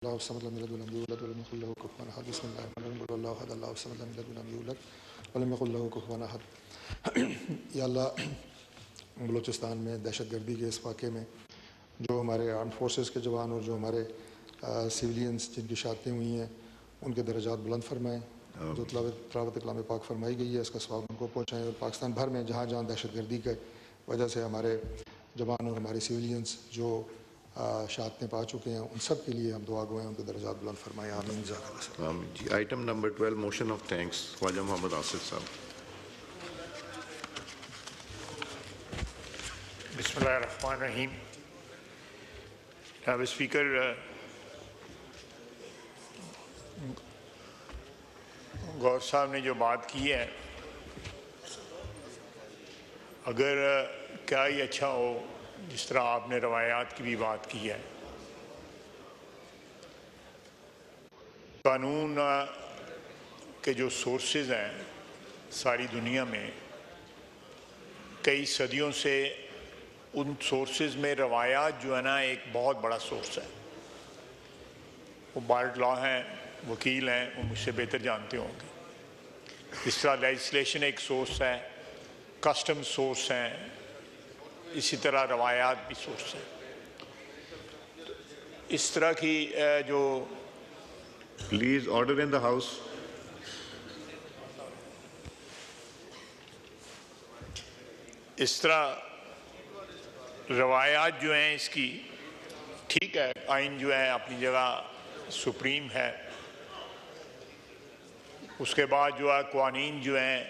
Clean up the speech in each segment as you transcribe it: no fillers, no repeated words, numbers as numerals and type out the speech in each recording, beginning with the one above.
या अल्लाह, बलूचिस्तान में दहशतगर्दी के इस वाक़े में जो हमारे आर्म फोर्सेस के जवान और जो हमारे सिविलियंस जिनकी शादियाँ हुई हैं उनके दर्जात बुलंद फरमाएँ। जो तलावत कलाम पाक फरमाई गई है इसका सवाब उनको पहुँचाएँ और पाकिस्तान भर में जहाँ जहाँ दहशतगर्दी के वजह से हमारे जवान और हमारे सिविलियंस जो शहादतें पा चुके हैं उन सब के लिए हम दुआ गो हैं, उनके दर्जात बुलंद फरमाएँ। आमीन। जी, item number 12, motion of thanks, Khawaja Muhammad Asif साहब। बिस्मिल्लाहिर्रहमानिर्रहीम। जनाब स्पीकर, गौर साहब ने जो बात की है, अगर क्या ही अच्छा हो जिस तरह आपने रवायात की भी बात की है। कानून के जो सोर्सेज हैं सारी दुनिया में, कई सदियों से उन सोर्सेज में रवायात जो है ना एक बहुत बड़ा सोर्स है। वो बार्ड लॉ हैं, वकील हैं, वो मुझसे बेहतर जानते होंगे। इस तरह लेजिस्लेशन एक सोर्स है, कस्टम सोर्स हैं, इसी तरह रवायात भी सोर्स हैं। इस तरह की जो please order in the house. इस तरह रवायात जो हैं इसकी, ठीक है, आइन जो है अपनी जगह सुप्रीम है, उसके बाद जो है क़वानीन जो हैं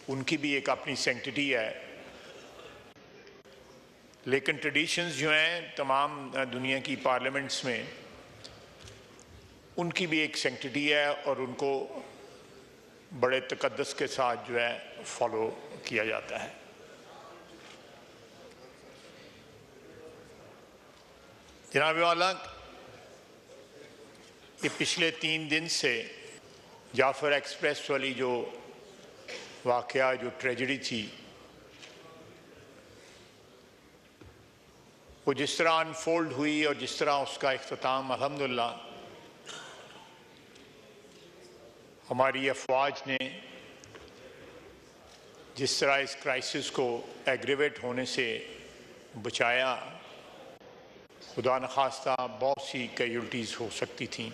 उनकी भी एक अपनी सेंक्टिटी है, लेकिन ट्रेडिशंस जो हैं तमाम दुनिया की पार्लियामेंट्स में उनकी भी एक सेंक्टिटी है और उनको बड़े तकद्दस के साथ जो है फॉलो किया जाता है। जनाब वाला, ये पिछले 3 दिन से जाफर एक्सप्रेस वाली जो वाक़या, जो ट्रेजेडी थी, वो जिस तरह अनफोल्ड हुई और जिस तरह उसका इख्तिताम अल्हम्दुलिल्लाह हमारी अफवाज ने जिस तरह इस क्राइसिस को एग्रीवेट होने से बचाया, खुदा न खास्ता बहुत सी कैजुअल्टीज़ हो सकती थीं,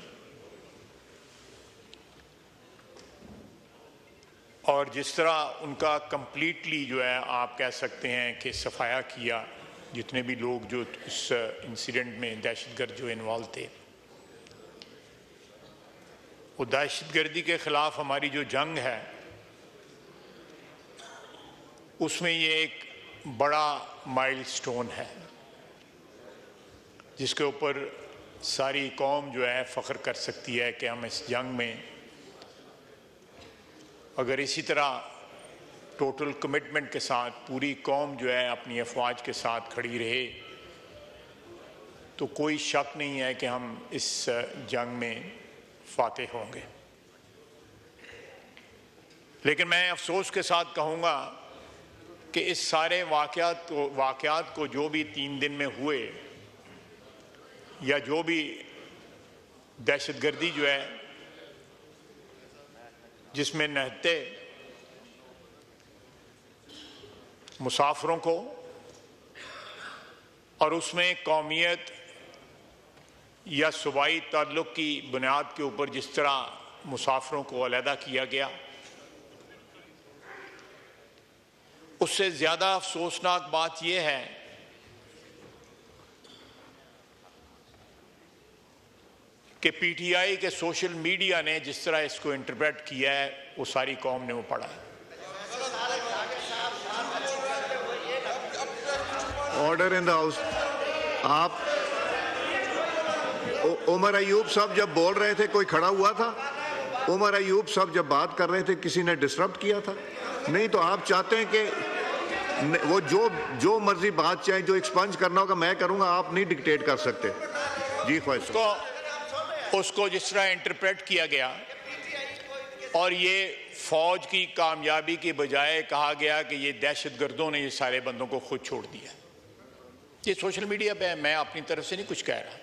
और जिस तरह उनका कंप्लीटली जो है आप कह सकते हैं कि सफाया किया, जितने भी लोग जो इस इंसिडेंट में दहशतगर्द जो इन्वॉल्व थे। वो दहशतगर्दी के ख़िलाफ़ हमारी जो जंग है उसमें ये एक बड़ा माइलस्टोन है जिसके ऊपर सारी कौम जो है फ़ख्र कर सकती है कि हम इस जंग में अगर इसी तरह टोटल कमिटमेंट के साथ पूरी कौम जो है अपनी अफवाज के साथ खड़ी रहे तो कोई शक नहीं है कि हम इस जंग में फातेह होंगे। लेकिन मैं अफसोस के साथ कहूँगा कि इस सारे वाक़यात को जो भी 3 दिन में हुए या जो भी दहशतगर्दी जो है जिसमें नहते मुसाफिरों को और उसमें कौमियत या सूबाई ताल्लुक़ की बुनियाद के ऊपर जिस तरह मुसाफिरों को अलहदा किया गया, उससे ज़्यादा अफसोसनाक बात यह है कि पीटीआई के सोशल मीडिया ने जिस तरह इसको इंटरप्रेट किया है वो सारी कौम ने वो पढ़ा है। Order in the house. आप उमर अयूब साहब जब बोल रहे थे कोई खड़ा हुआ था? उमर अयूब साहब जब बात कर रहे थे किसी ने डिस्टर्ब किया था? नहीं तो आप चाहते हैं कि वो जो मर्जी बात चाहे, जो एक्सपंज करना होगा मैं करूंगा, आप नहीं डिक्टेट कर सकते। जी ख्वाहिश। उसको जिस तरह इंटरप्रेट किया गया और ये फौज की कामयाबी के बजाय कहा गया कि ये दहशतगर्दों ने ये सारे बंदों को खुद छोड़ दिया। ये सोशल मीडिया पे है, मैं अपनी तरफ से नहीं कुछ कह रहा।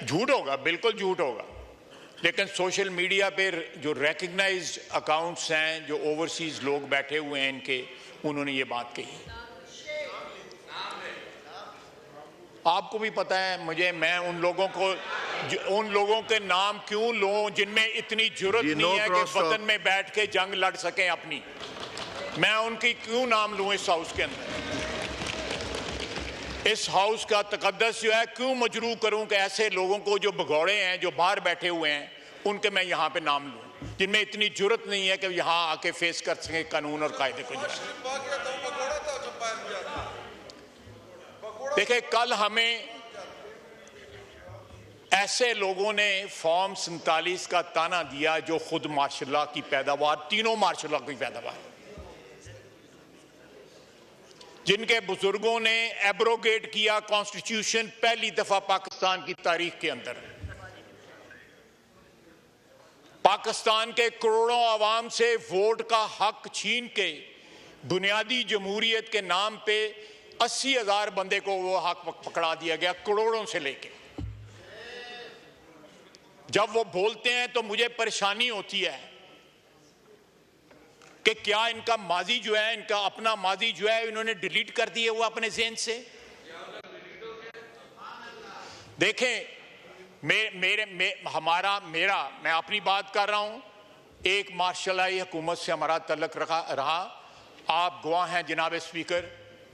झूठ होगा, बिल्कुल झूठ होगा, लेकिन सोशल मीडिया पे जो रिकग्नाइज्ड अकाउंट्स हैं, जो ओवरसीज लोग बैठे हुए हैं इनके, उन्होंने ये बात कही। आपको भी पता है, मैं उन लोगों के नाम क्यों लूं जिनमें इतनी जुर्रत नहीं है कि वतन में बैठ के जंग लड़ सकें अपनी। मैं उनकी क्यों नाम लूं इस हाउस के अंदर? इस हाउस का तकद्दस जो है क्यों मजरू करूं कि ऐसे लोगों को जो भगौड़े हैं, जो बाहर बैठे हुए हैं, उनके मैं यहां पे नाम लूं जिनमें इतनी जुर्रत नहीं है कि यहां आके फेस कर सके कानून और कायदे को। देखिए, कल हमें ऐसे लोगों ने फॉर्म 47 का ताना दिया जो खुद मार्शल लॉ की पैदावार, तीनों मार्शल लॉ की पैदावार, जिनके बुजुर्गों ने एब्रोगेट किया कॉन्स्टिट्यूशन पहली दफा पाकिस्तान की तारीख के अंदर। पाकिस्तान के करोड़ों आवाम से वोट का हक छीन के बुनियादी जमहूरियत के नाम पे 80,000 बंदे को वो हक पकड़ा दिया गया, करोड़ों से लेके। जब वो बोलते हैं तो मुझे परेशानी होती है कि क्या इनका माजी जो है, इनका अपना माजी जो है, इन्होंने डिलीट कर दिए हुआ अपने ज़हन से। देखें, मैं अपनी बात कर रहा हूं। एक मार्शलाई हुकूमत से हमारा तल्लुक रहा। आप गवाह हैं जनाब स्पीकर,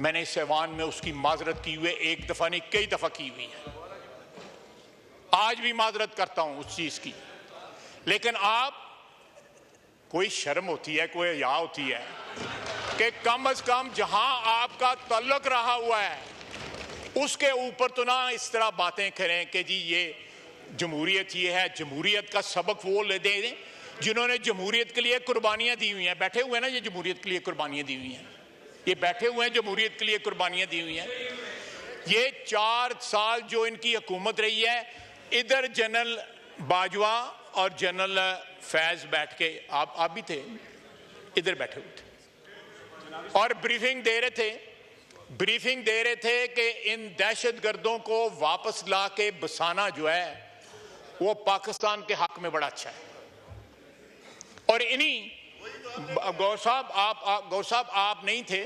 मैंने इस ऐवान में उसकी माजरत की हुई, एक दफा नहीं कई दफा की हुई है। आज भी माजरत करता हूं उस चीज की। लेकिन आप, कोई शर्म होती है, कोई हया होती है कि कम से कम जहां आपका तल्लुक रहा हुआ है उसके ऊपर तो ना इस तरह बातें करें कि जी ये जमहूरियत ये है। जमहूरियत का सबक वो ले दें जिन्होंने जमहूरियत के लिए कुर्बानियां दी हुई हैं। बैठे हुए हैं ना, ये जमहूरियत के लिए कुर्बानियां दी हुई हैं, ये बैठे हुए हैं जमहूरियत के लिए कुर्बानियां दी हुई हैं। ये 4 साल जो इनकी हुकूमत रही है, इधर जनरल बाजवा और जनरल फैज बैठ के, आप भी थे, इधर बैठे हुए थे और ब्रीफिंग दे रहे थे कि इन दहशतगर्दों को वापस ला के बसाना जो है वो पाकिस्तान के हक में बड़ा अच्छा है। और इन्हीं गौर साहब आप नहीं थे,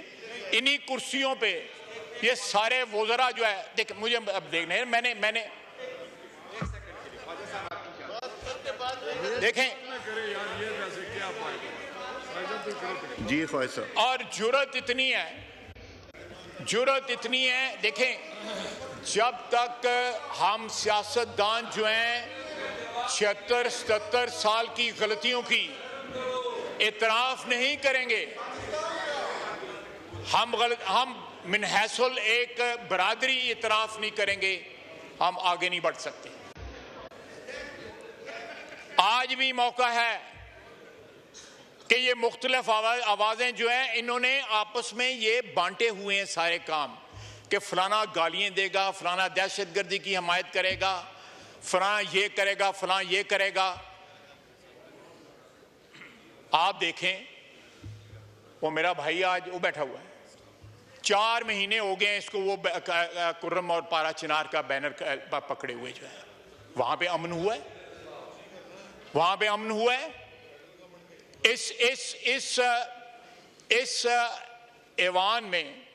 इन्हीं कुर्सियों पे ये सारे वज़रा जो है, देख मुझे अब देखने, मैंने देखें जी ख्वाहिश। और जुर्रत इतनी है, देखें, जब तक हम सियासतदान जो हैं 76-77 साल की गलतियों की इतराफ नहीं करेंगे, हम मिनहसुल एक बरादरी इतराफ नहीं करेंगे, हम आगे नहीं बढ़ सकते। आज भी मौका है कि ये मुख्तलिफ आवाजें जो हैं, इन्होंने आपस में ये बांटे हुए हैं सारे काम कि फलाना गालियां देगा, फलाना दहशतगर्दी की हमायत करेगा, फलाना ये करेगा, फलाना ये करेगा। आप देखें, वो मेरा भाई आज वो बैठा हुआ है, 4 महीने हो गए इसको वो कुर्रम और पारा चिनार का बैनर पकड़े हुए जो है। वहां पे अमन हुआ है, वहां पे अमन हुआ है। इस ऐवान में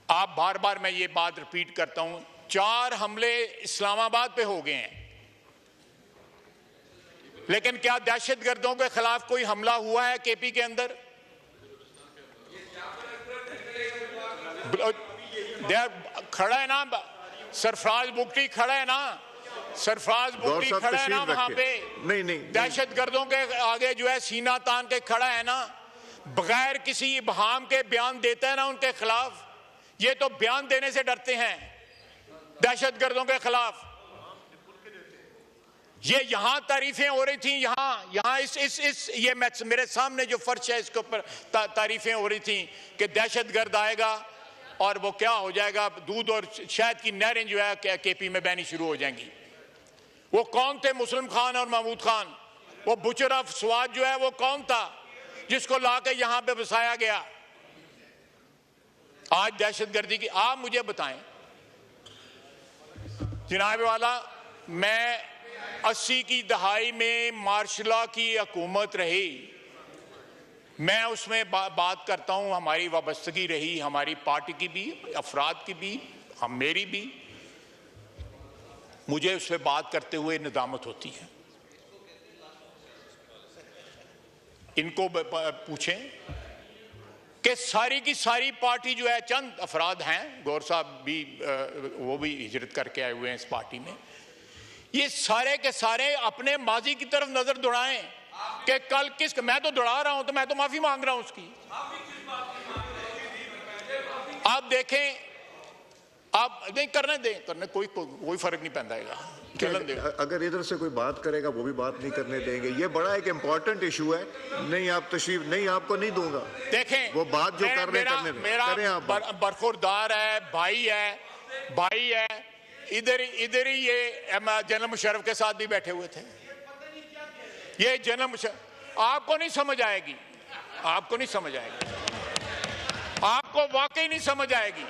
आप बार बार, मैं ये बात रिपीट करता हूं, 4 हमले इस्लामाबाद पे हो गए हैं, लेकिन क्या दहशतगर्दों के खिलाफ कोई हमला हुआ है केपी के अंदर? खड़ा है ना सरफराज बुगटी, खड़ा है ना सरफराज बुगटी, खड़ा है ना वहां पे। नहीं, दहशतगर्दों के आगे जो है सीना तान के खड़ा है ना, बगैर किसी इबहाम के बयान देता है ना उनके खिलाफ। ये तो बयान देने से डरते हैं दहशतगर्दों के खिलाफ। ये यहां तारीफें हो रही थी, यहां ये मेरे सामने जो फर्श है इसके ऊपर तारीफें हो रही थी कि दहशतगर्द आएगा और वो क्या हो जाएगा, दूध और शहद की नहरें जो है केपी में बहनी शुरू हो जाएंगी। वो कौन थे मुस्लिम खान और महमूद खान? वो बुचर ऑफ स्वाद जो है वो कौन था जिसको लाके यहां पे बसाया गया? आज दहशतगर्दी की, आप मुझे बताएं जनाब वाला, मैं 80 की दहाई में मार्शल लॉ की हुकूमत रही, मैं उसमें बात करता हूं, हमारी वाबस्तगी रही, हमारी पार्टी की भी, अफराद की भी, मेरी भी, मुझे उस पर बात करते हुए नदामत होती है। इनको पूछें कि सारी की सारी पार्टी जो है, चंद अफराद हैं, गौर साहब भी वो भी हिजरत करके आए हुए हैं इस पार्टी में, ये सारे के सारे अपने माजी की तरफ नजर दौड़ाएं कि कल किस, मैं तो दौड़ा रहा हूं तो मैं तो माफी मांग रहा हूं उसकी। आप देखें, आप नहीं करने दें, करने कोई फर्क नहीं पैदा है। अगर इधर से कोई बात करेगा वो भी बात नहीं करने देंगे। ये बड़ा एक इंपॉर्टेंट इशू है। नहीं, आप तशरीफ नहीं, आपको नहीं दूंगा। देखें, वो बात जो कर रहे करने दें, करें आप। बरखुरदार है, भाई है, इधर ही ये जनरल मुशर्रफ के साथ भी बैठे हुए थे। ये जनरल मुशर्रफ आपको नहीं समझ आएगी, आपको नहीं समझ आएगी, आपको वाकई नहीं समझ आएगी।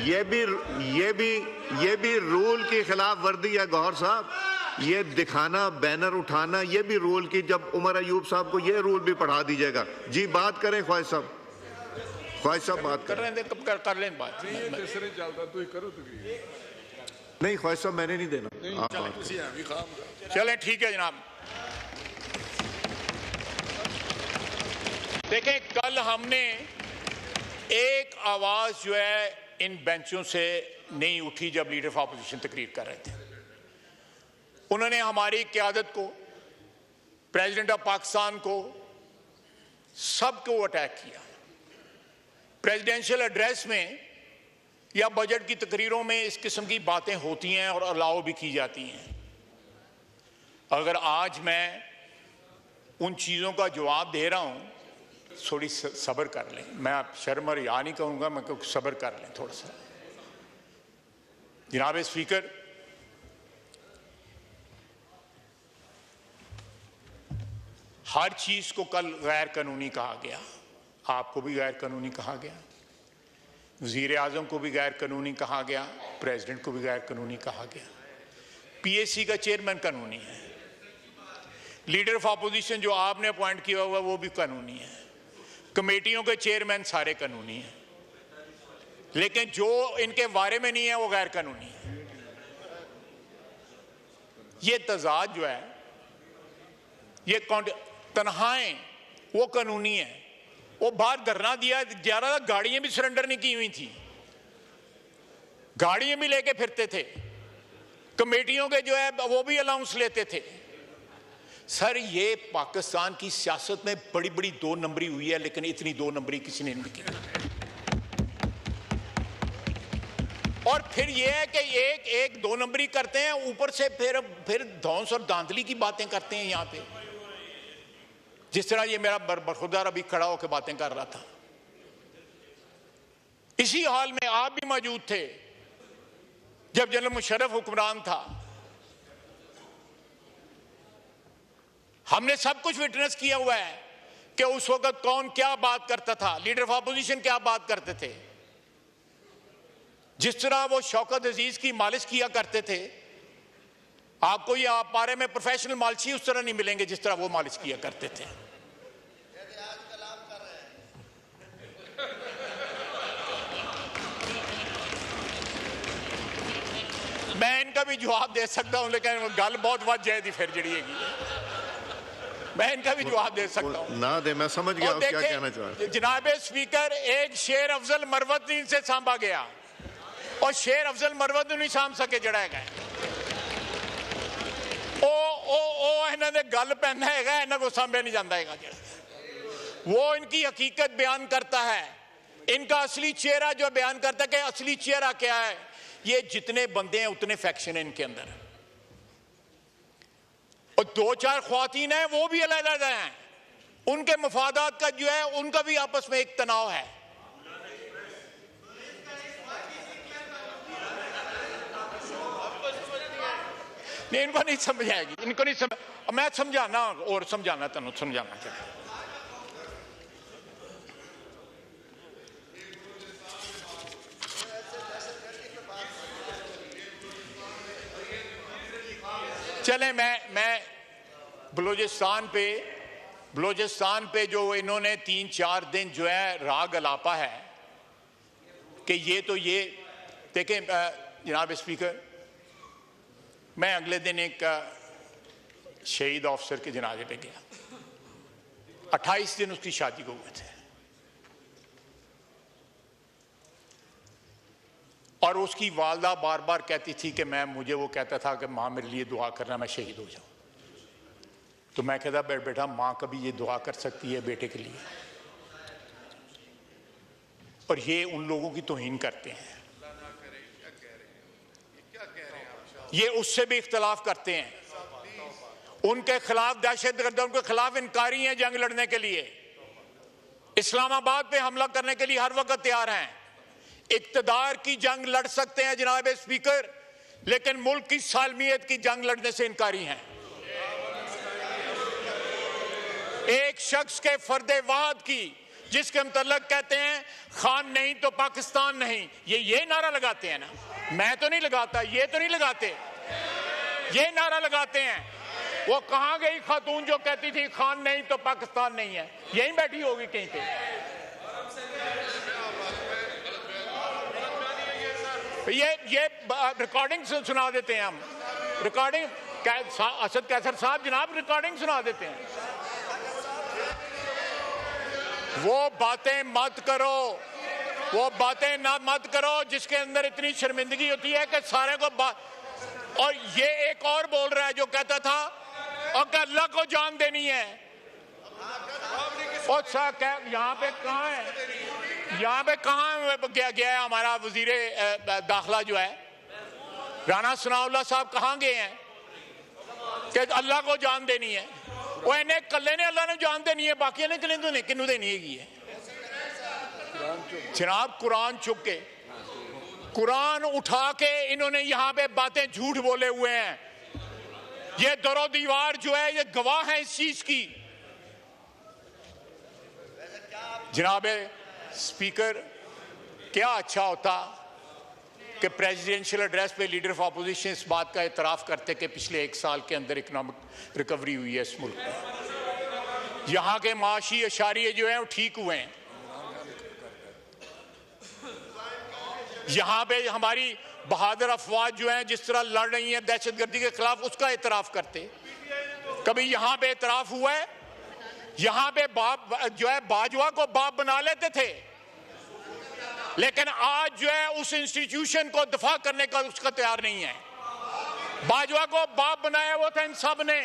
ये भी रूल की खिलाफ वर्दी है गौहर साहब। ये दिखाना, बैनर उठाना, ये भी रूल की, जब उमर अयूब साहब को ये रूल भी पढ़ा दीजिएगा। जी बात करें ख्वाहिश साहब बात कर रहे हैं, कर लें बात। नहीं ख्वाहिश साहब, मैंने नहीं देना। चलें ठीक है जनाब। देखें, कल हमने एक आवाज जो है इन बेंचों से नहीं उठी जब लीडर ऑफ ऑपोजिशन तकरीर कर रहे थे। उन्होंने हमारी क़यादत को, प्रेसिडेंट ऑफ पाकिस्तान को, सबको अटैक किया। प्रेसिडेंशियल एड्रेस में या बजट की तकरीरों में इस किस्म की बातें होती हैं और अलाउ भी की जाती हैं। अगर आज मैं उन चीज़ों का जवाब दे रहा हूं, थोड़ी सब्र कर लें। मैं आप शर्म और या नहीं कहूँगा, मैं कहूँ सब्र कर लें थोड़ा सा। जनाब स्पीकर, हर चीज़ को कल गैर कानूनी कहा गया। आपको भी गैर कानूनी कहा गया, वज़ीर आज़म को भी गैर कानूनी कहा गया, प्रेसिडेंट को भी गैर कानूनी कहा गया। पीएसी का चेयरमैन कानूनी है, लीडर ऑफ ऑपोजिशन जो आपने अपॉइंट किया हुआ वो भी कानूनी है, कमेटियों के चेयरमैन सारे कानूनी हैं, लेकिन जो इनके बारे में नहीं है वो गैर कानूनी है। ये तजाद जो है, ये तनहाएं वो कानूनी है। वो बाहर धरना दिया, 11 गाड़ियां भी सरेंडर नहीं की हुई थी, गाड़ियां भी लेके फिरते थे, कमेटियों के जो है वो भी अलाउंस लेते थे। सर, ये पाकिस्तान की सियासत में बड़ी बड़ी 2 नंबरी हुई है, लेकिन इतनी 2 नंबरी किसी ने नहीं की। और फिर ये है कि एक 2 नंबरी करते हैं, ऊपर से फिर धौंस और धांधली की बातें करते हैं यहां पे। जिस तरह ये मेरा बरखुरदार अभी खड़ा होकर बातें कर रहा था, इसी हाल में आप भी मौजूद थे जब जनरल मुशर्रफ हुक्मरान था। हमने सब कुछ विटनेस किया हुआ है कि उस वक्त कौन क्या बात करता था, लीडर ऑफ अपोजिशन क्या बात करते थे। जिस तरह वो शौकत अजीज की मालिश किया करते थे, आपको ये आप पारे में प्रोफेशनल मालिशी उस तरह नहीं मिलेंगे जिस तरह वो मालिश किया करते थे। मैं इनका भी जवाब दे सकता हूं, लेकिन गल बहुत वध जाएगी फिर जड़ी मैं इनका भी जवाब दे सकता हूं ना दे। मैं समझ गया क्या कहना चाह रहे हैं। जनाब स्पीकर, एक शेर अफजल मरवत से सांभा गया और शेर अफजल मरवत नहीं सांभ सके जड़ा है। इन्हों ने गल पैना है, इन्हों को सांभे नहीं जाता है। वो इनकी हकीकत बयान करता है, इनका असली चेहरा जो बयान करता है कि असली चेहरा क्या है। ये जितने बंदे हैं उतने फैक्शन है इनके अंदर, और 2-4 ख्वातीन हैं वो भी अलग-अलग हैं। उनके मफादात का जो है उनका भी आपस में एक तनाव है। नहीं, इनको नहीं समझ आएगी, इनको नहीं समझ। मैं समझाना और समझाना तेन समझाना चाहिए। चले मैं बलूचिस्तान पे जो इन्होंने 3-4 दिन जो है राग अलापा है कि ये तो ये देखें जनाब स्पीकर, मैं अगले दिन एक शहीद ऑफिसर के जनाजे पे गया, 28 दिन उसकी शादी को हुए थे और उसकी वालदा बार बार कहती थी कि मुझे वो कहता था कि माँ मेरे लिए दुआ करना, मैं शहीद हो जाऊं। तो मैं कहता बेटा माँ कभी ये दुआ कर सकती है बेटे के लिए? और ये उन लोगों की तौहीन करते हैं, ये उससे भी इख्तलाफ करते हैं, उनके खिलाफ दहशतगर्द, उनके खिलाफ इनकारी हैं जंग लड़ने के लिए, इस्लामाबाद पे हमला करने के लिए हर वक्त तैयार हैं, इक्तदार की जंग लड़ सकते हैं जनाब स्पीकर, लेकिन मुल्क की सालमियत की जंग लड़ने से इनकारी हैं। एक शख्स के फर्दे वाहद की, जिसके मतलब कहते हैं खान नहीं तो पाकिस्तान नहीं, ये नारा लगाते हैं ना, मैं तो नहीं लगाता, ये तो नहीं लगाते, ये नारा लगाते हैं। वो कहां गई खातून जो कहती थी खान नहीं तो पाकिस्तान नहीं है? यहीं बैठी होगी कहीं पे। ये रिकॉर्डिंग सुना देते हैं हम, रिकॉर्डिंग असद कैसर साहब जनाब रिकॉर्डिंग सुना देते हैं। वो बातें मत करो, वो बातें ना मत करो जिसके अंदर इतनी शर्मिंदगी होती है कि सारे को और ये एक और बोल रहा है जो कहता था और अल्लाह को जान देनी है। और यहाँ पे कहाँ है, यहाँ पे कहाँ गया है हमारा वजीर दाखिला जो है राना सनाउल्लाह साहब, कहाँ गए हैं कि अल्लाह को जान देनी है? वो इन्हें कल्ले ने अल्लाह ने जान देनी है, बाकी ने किन्नू देनी है। जनाब कुरान चुक के, कुरान उठा के इन्होंने यहाँ पे बातें झूठ बोले हुए हैं। ये दरो दीवार जो है ये गवाह है इस चीज की। जनाब स्पीकर, क्या अच्छा होता कि प्रेसिडेंशियल एड्रेस पे लीडर ऑफ अपोजिशन इस बात का एतराफ़ करते कि पिछले 1 साल के अंदर इकोनॉमिक रिकवरी हुई है इस मुल्क में, यहाँ के माशी अशारिये जो हैं वो ठीक हुए हैं, यहाँ पे हमारी बहादुर अफवाज जो हैं जिस तरह लड़ रही हैं दहशतगर्दी के खिलाफ, उसका एतराफ़ करते। कभी यहाँ पे एतराफ़ हुआ है? यहाँ पे बाप जो है बाजवा को बाप बना लेते थे, लेकिन आज जो है उस इंस्टीट्यूशन को दफा करने का उसका तैयार नहीं है। बाजवा को बाप बनाया वो था इन सब ने,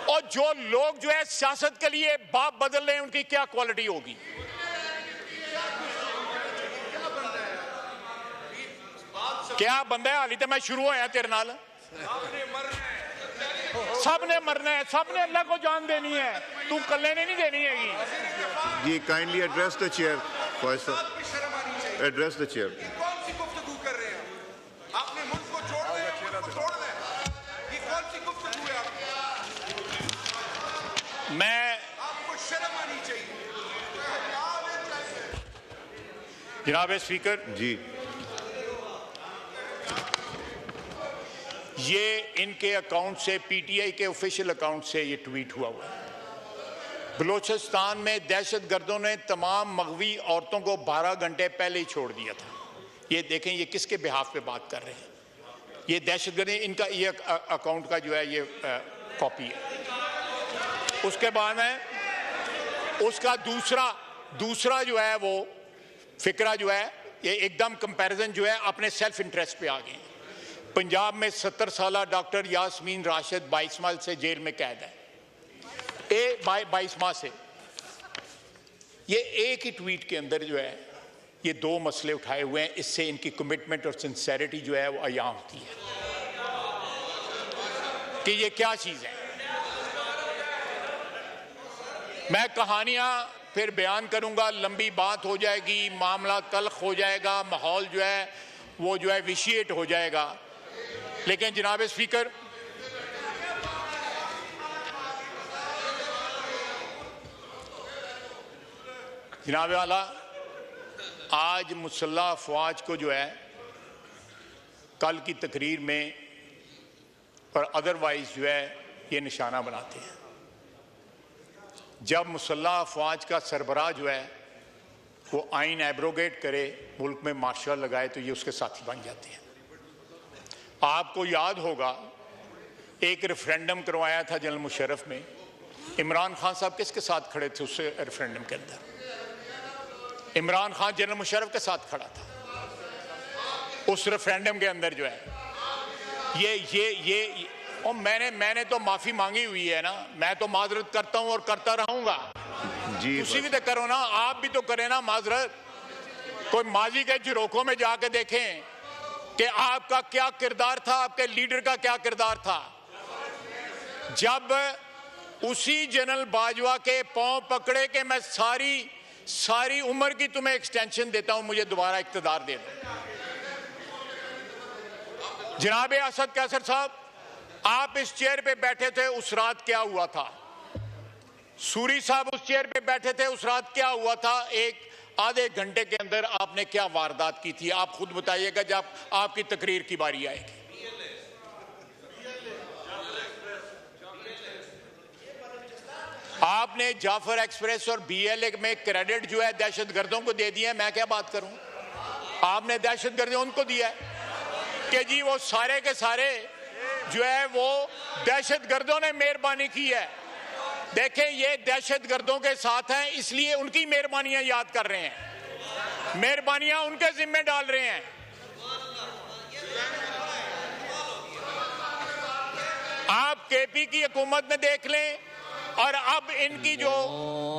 और जो लोग जो है सियासत के लिए बाप बदल रहे हैं उनकी क्या क्वालिटी होगी? क्या बंदा है? हाली तो मैं शुरू होया तेरे नाल। सब ने मरना है, सब ने अल्लाह को जान देनी है, तू कल्ले ने नहीं देनी हैगी। जी kindly address the chair, address the chair. कौन सी गुफ्तगू कर रहे हैं? आपने मुल्क को छोड़ दिया, मुल्क को छोड़ दें, ये कौन सी गुफ्तगू है आपकी? मैं आपको शर्म आनी चाहिए। जनाब स्पीकर जी, ये इनके अकाउंट से, पीटीआई के ऑफिशियल अकाउंट से ये ट्वीट हुआ है। बलूचिस्तान में दहशतगर्दों ने तमाम मगवी औरतों को 12 घंटे पहले ही छोड़ दिया था। ये देखें ये किसके बिहाफ पे बात कर रहे हैं, ये दहशतगर्द, इनका ये अकाउंट का जो है ये कॉपी है। उसके बाद में उसका दूसरा जो है वो फिक्रा जो है ये एकदम कंपैरिजन जो है अपने सेल्फ इंटरेस्ट पे आ गए। पंजाब में 70 साला डॉक्टर यास्मीन राशिद 22 माह से जेल में कैद है, 22 माह से। ये एक ही ट्वीट के अंदर जो है ये 2 मसले उठाए हुए हैं। इससे इनकी कमिटमेंट और सिंसेरिटी जो है वो अयां होती है कि ये क्या चीज़ है। मैं कहानियां फिर बयान करूंगा, लंबी बात हो जाएगी, मामला तल्ख हो जाएगा, माहौल जो है वो जो है विशिएट हो जाएगा। लेकिन जनाब स्पीकर, जनाब वाला, आज मुसल्लह अफवाज को जो है कल की तकरीर में और अदरवाइज जो है ये निशाना बनाते हैं। जब मुसल्लह अफवाज का सरबराह जो है वो आइन एब्रोगेट करे, मुल्क में मार्शल लगाए, तो ये उसके साथी बन जाते हैं। आपको याद होगा एक रेफरेंडम करवाया था जनरल मुशर्रफ में, इमरान खान साहब किसके साथ खड़े थे उस रेफरेंडम के अंदर? इमरान खान जनरल मुशर्रफ के साथ खड़ा था उस रेफरेंडम के अंदर जो है। ये और मैंने तो माफी मांगी हुई है ना, मैं तो माजरत करता हूं और करता रहूंगा। जी तुसी भी तो करो ना, आप भी तो करें ना माजरत। कोई माजी के झरोखों में जाके देखें कि आपका क्या किरदार था, आपके लीडर का क्या किरदार था। जब उसी जनरल बाजवा के पांव पकड़े कि मैं सारी उम्र की तुम्हें एक्सटेंशन देता हूं, मुझे दोबारा इख्तिदार दे दो। जनाब असद कैसर साहब, आप इस चेयर पे बैठे थे, उस रात क्या हुआ था? सूरी साहब उस चेयर पे बैठे थे, उस रात क्या हुआ था? एक आधे घंटे के अंदर आपने क्या वारदात की थी? आप खुद बताइएगा जब आपकी तकरीर की बारी आएगी। आपने जाफर एक्सप्रेस और बीएलए में क्रेडिट जो है दहशतगर्दों को दे दिया। मैं क्या बात करूं? आपने दहशतगर्दों उनको दिया है कि जी वो सारे के सारे जो है वो दहशतगर्दों ने मेहरबानी की है। देखें, ये दहशतगर्दों के साथ हैं, इसलिए उनकी मेहरबानियां याद कर रहे हैं, मेहरबानियां उनके जिम्मे डाल रहे हैं। आप केपी की हुकूमत में देख लें, और अब इनकी जो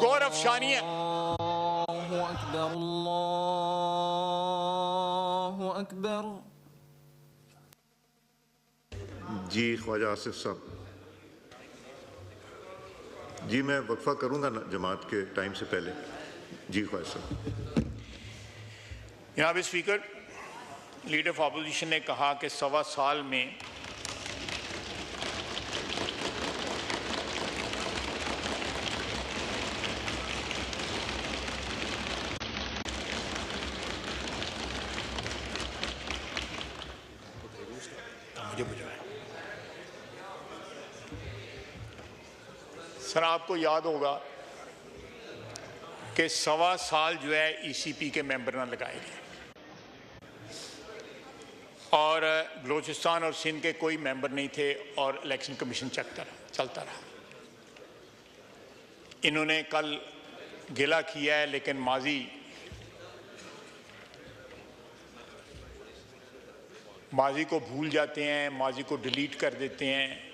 गौर अफशानी है। अल्लाहु अकबर, अल्लाहु अकबर। जी ख्वाजा आसिफ साहब, जी मैं वक्फा करूंगा ना जमात के टाइम से पहले। जी ख्वाजा साहब। यहाँ पे स्पीकर, लीडर ऑफ अपोजिशन ने कहा कि 1.25 साल में सर आपको याद होगा कि 1.25 साल जो है ईसीपी के मेंबर ना लगाए गए, और बलूचिस्तान और सिंध के कोई मेंबर नहीं थे, और इलेक्शन कमीशन चलता रहा। इन्होंने कल गिला किया है, लेकिन माजी को भूल जाते हैं, माजी को डिलीट कर देते हैं,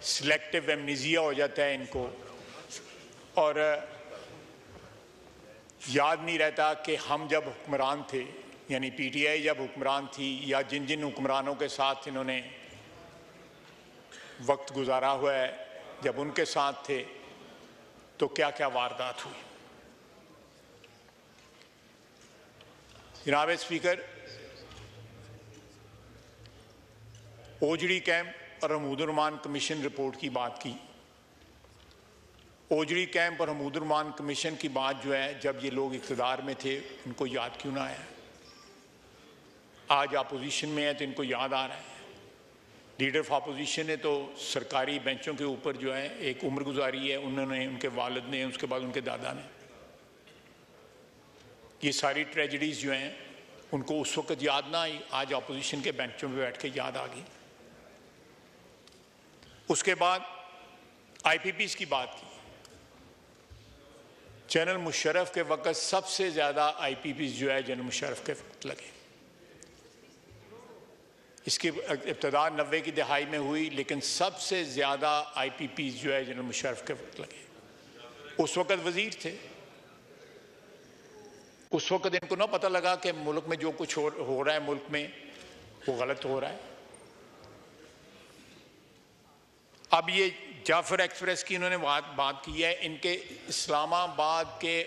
सिलेक्टिव एमनीजिया हो जाता है इनको, और याद नहीं रहता कि हम जब हुक्मरान थे, यानी पीटीआई जब हुक्मरान थी, या जिन जिन हुक्मरानों के साथ इन्होंने वक्त गुजारा हुआ है, जब उनके साथ थे तो क्या क्या वारदात हुई। जनाब स्पीकर, ओजड़ी कैंप और हमीदुर्रहमान कमीशन रिपोर्ट की बात की। ओजड़ी कैंप और हमीदुर्रहमान कमीशन की बात जो है, जब ये लोग इक़्तिदार में थे इनको याद क्यों ना आया? आज अपोजिशन में है तो इनको याद आ रहा है। लीडर ऑफ अपोजिशन ने तो सरकारी बेंचों के ऊपर जो है एक उम्र गुजारी है, उन्होंने, उनके वालिद ने, उसके बाद उनके दादा ने। ये सारी ट्रेजेडीज जो हैं उनको उस वक्त याद ना आई, आज अपोजिशन के बेंचों में बैठ के याद आ गई। उसके बाद आईपीपीज़ की बात की। जनरल मुशर्रफ के वक्त सबसे ज़्यादा आईपीपीज़ जो है जनरल मुशर्रफ के वक्त लगे। इसकी इब्तदा 90 की दहाई में हुई, लेकिन सबसे ज़्यादा आईपीपीज़ जो है जनरल मुशर्रफ के वक्त लगे। उस वक्त वज़ीर थे, उस वक्त इनको ना पता लगा कि मुल्क में जो कुछ हो रहा है मुल्क में वो गलत हो रहा है। अब ये जाफर एक्सप्रेस की इन्होंने बात की है, इनके इस्लामाबाद के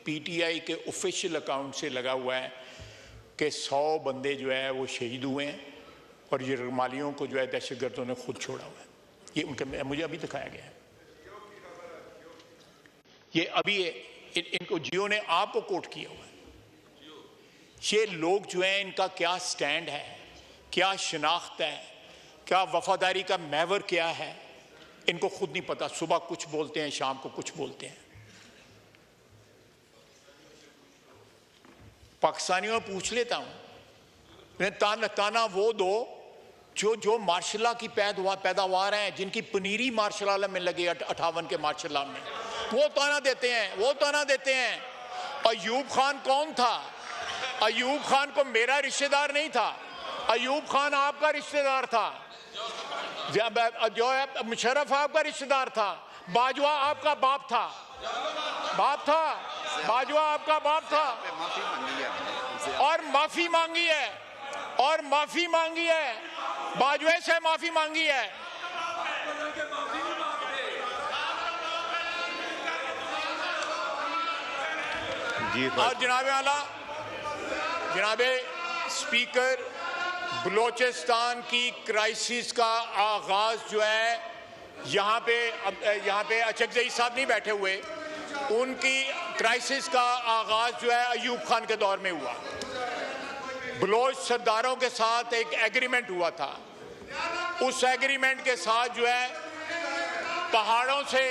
पीटीआई के ऑफिशियल अकाउंट से लगा हुआ है कि 100 बंदे जो है वो शहीद हुए हैं, और ये रमालियों को जो है दहशतगर्दों ने खुद छोड़ा हुआ है। ये उनके मुझे अभी दिखाया गया है, ये अभी इनको जियो ने आपको कोट किया हुआ है। ये लोग जो है इनका क्या स्टैंड है, क्या शनाख्त है, क्या वफादारी का महवर क्या है इनको खुद नहीं पता। सुबह कुछ बोलते हैं, शाम को कुछ बोलते हैं। पाकिस्तानियों में पूछ लेता हूं, ताना वो दो जो मार्शल लॉ की पैदावार हैं, जिनकी पनीरी मार्शल लॉ में लगी 58 के मार्शल लॉ में, वो ताना देते हैं। अयूब खान कौन था? अयूब खान को मेरा रिश्तेदार नहीं था, अयूब खान आपका रिश्तेदार था, जो मुशर्रफ आपका रिश्तेदार था, बाजवा आपका बाप था, बाजवा आपका बाप था, और माफी मांगी है, बाजवे से माफी मांगी है। और जनाबे स्पीकर, बलोचिस्तान की क्राइसिस का आगाज जो है, यहाँ पे अचकजई साहब नहीं बैठे हुए, उनकी क्राइसिस का आगाज जो है अयूब खान के दौर में हुआ। बलोच सरदारों के साथ एक एग्रीमेंट हुआ था, उस एग्रीमेंट के साथ जो है पहाड़ों से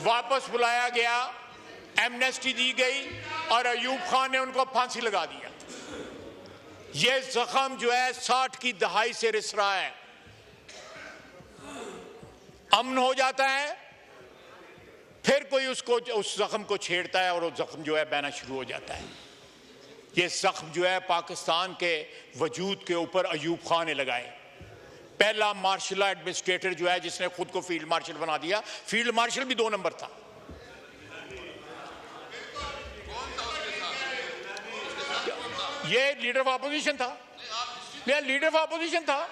वापस बुलाया गया, एमनेस्टी दी गई और अयूब खान ने उनको फांसी लगा दिया। ये जख्म जो है 60 की दहाई से रिस रहा है। अमन हो जाता है, फिर कोई उस जख्म को छेड़ता है और वो जख्म जो है बहना शुरू हो जाता है। ये जख्म जो है पाकिस्तान के वजूद के ऊपर अयूब खान ने लगाए। पहला मार्शल एडमिनिस्ट्रेटर जो है जिसने खुद को फील्ड मार्शल बना दिया। फील्ड मार्शल भी 2 नंबर था। ये लीडर ऑफ अपोजिशन था, ये लीडर ऑफ अपोजिशन था।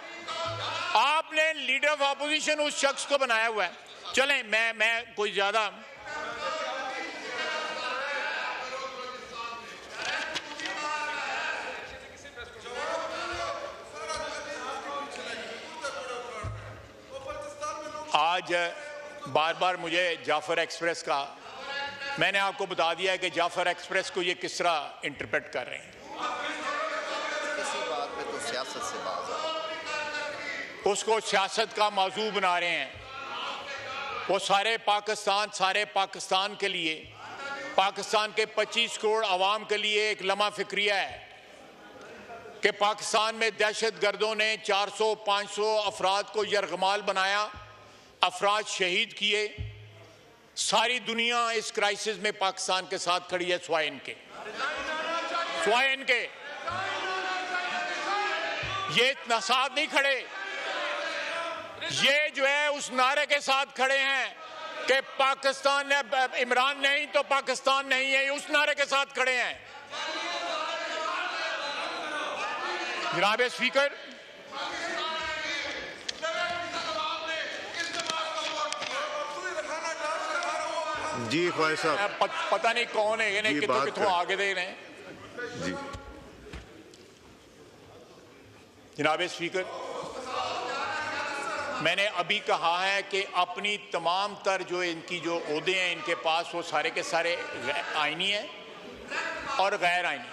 आपने लीडर ऑफ अपोजिशन उस शख्स को बनाया हुआ है। चलें, मैं कोई ज्यादा आज बार बार मुझे जाफर एक्सप्रेस का, मैंने आपको बता दिया है कि जाफर एक्सप्रेस को ये किस तरह इंटरप्रेट कर रहे हैं। किसी बात पे तो सियासत से बात है, उसको सियासत का मौजू बना रहे हैं। वो सारे पाकिस्तान के लिए, पाकिस्तान के 25 करोड़ आवाम के लिए एक लम्हा फिक्रिया है कि पाकिस्तान में दहशत गर्दों ने 400-500 अफराद को यरगमाल बनाया, अफराद शहीद किए। सारी दुनिया इस क्राइसिस में पाकिस्तान के साथ खड़ी है, स्वाय इनके। ये इतना साथ नहीं खड़े, ये जो है उस नारे के साथ खड़े हैं कि पाकिस्तान ने, इमरान नहीं तो पाकिस्तान नहीं है, उस नारे के साथ खड़े हैं। जनाब स्पीकर, जी ख्वाहिश साहब, पता नहीं कौन है, ये कितों आगे दे रहे हैं जी। जनाब स्पीकर, मैंने अभी कहा है कि अपनी तमाम तर जो इनकी जो ओहदे हैं इनके पास, वो सारे के सारे आईनी हैं और गैर आईनी।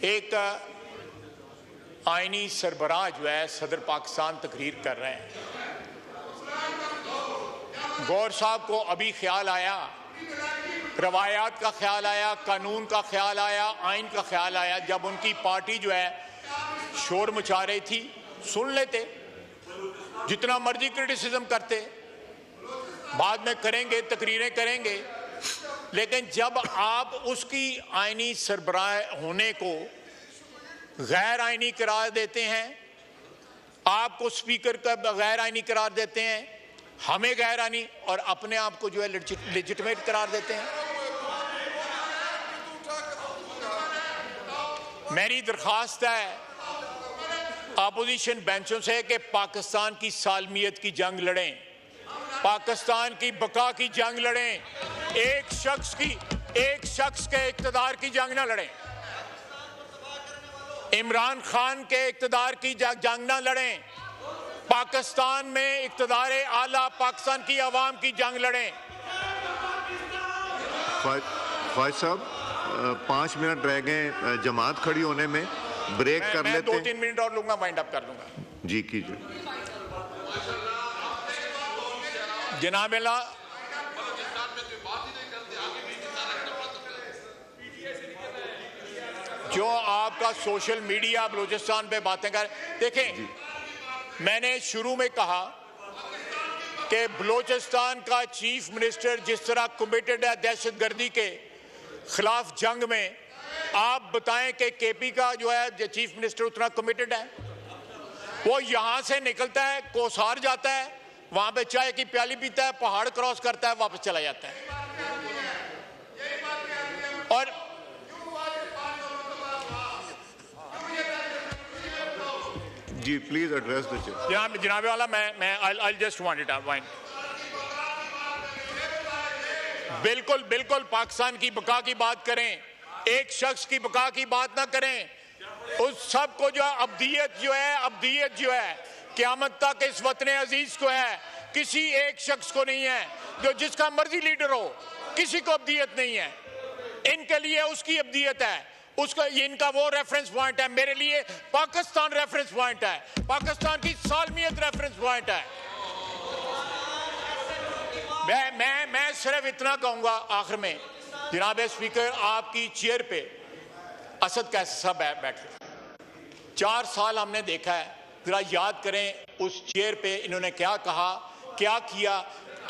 एक आईनी सरबराह जो है सदर पाकिस्तान तकरीर कर रहे हैं। गौर साहब को अभी ख्याल आया, रवायात का ख्याल आया, कानून का ख्याल आया, आइन का ख्याल आया। जब उनकी पार्टी जो है शोर मचा रही थी, सुन लेते, जितना मर्जी क्रिटिसिज्म करते, बाद में करेंगे, तकरीरें करेंगे, लेकिन जब आप उसकी आईनी सरबराह होने को गैर आईनी करार देते हैं, आपको स्पीकर का गैर आईनी करार देते हैं, हमें गैर आईनी, और अपने आप को जो है लेजिटिमेट करार देते हैं। मेरी दरख्वास्त है अपोजिशन बेंचों से कि पाकिस्तान की सालमियत की जंग लड़ें, पाकिस्तान की बका की जंग लड़ें, एक शख्स के इक़्तिदार की जंग ना लड़ें, इमरान खान के इक़्तिदार की जंग ना लड़ें, पाकिस्तान में इक़्तिदार आला पाकिस्तान की आवाम की जंग लड़ें। ख्वाहिश साहब, 5 मिनट रह गए जमात खड़ी होने में। ब्रेक कर मैं लेते हैं। 2-3 मिनट और लूंगा, वाइंड अप कर लूंगा। जी कीजिए। जनाब अल्लाह, जो आपका सोशल मीडिया बलूचिस्तान पे बातें कर, देखें मैंने शुरू में कहा कि बलूचिस्तान का चीफ मिनिस्टर जिस तरह कमिटेड है दहशतगर्दी के खिलाफ जंग में, आप बताएं कि केपी का जो है चीफ मिनिस्टर उतना कमिटेड है? वो यहां से निकलता है, कोसार जाता है, वहां पे चाय की प्याली पीता है, पहाड़ क्रॉस करता है, वापस चला जाता है। और जी प्लीज एड्रेस द चेयर। जनाब वाला, मैं I just want it out. बिल्कुल बिल्कुल पाकिस्तान की बका की बात करें, एक शख्स की बका की बात ना करें। उस सब को जो अब्दियत जो है क़यामत तक इस वतन अजीज को है, किसी एक शख्स को नहीं है। जो जिसका मर्जी लीडर हो, किसी को अब्दियत नहीं है। इनके लिए उसकी अब्दियत है, उसका इनका वो रेफरेंस पॉइंट है। मेरे लिए पाकिस्तान रेफरेंस पॉइंट है, पाकिस्तान की सालमियत रेफरेंस पॉइंट है। मैं सिर्फ इतना कहूंगा आखिर में, जनाब स्पीकर, आपकी चेयर पे असद कैसा बैठे 4 साल हमने देखा है। जरा याद करें उस चेयर पे इन्होंने क्या कहा, क्या किया।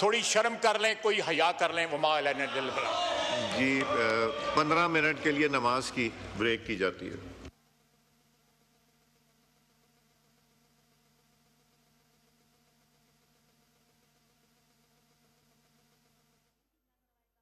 थोड़ी शर्म कर लें, कोई हया कर लें। वमा अलैना इल्लल बलाग। जी 15 मिनट के लिए नमाज की ब्रेक की जाती है।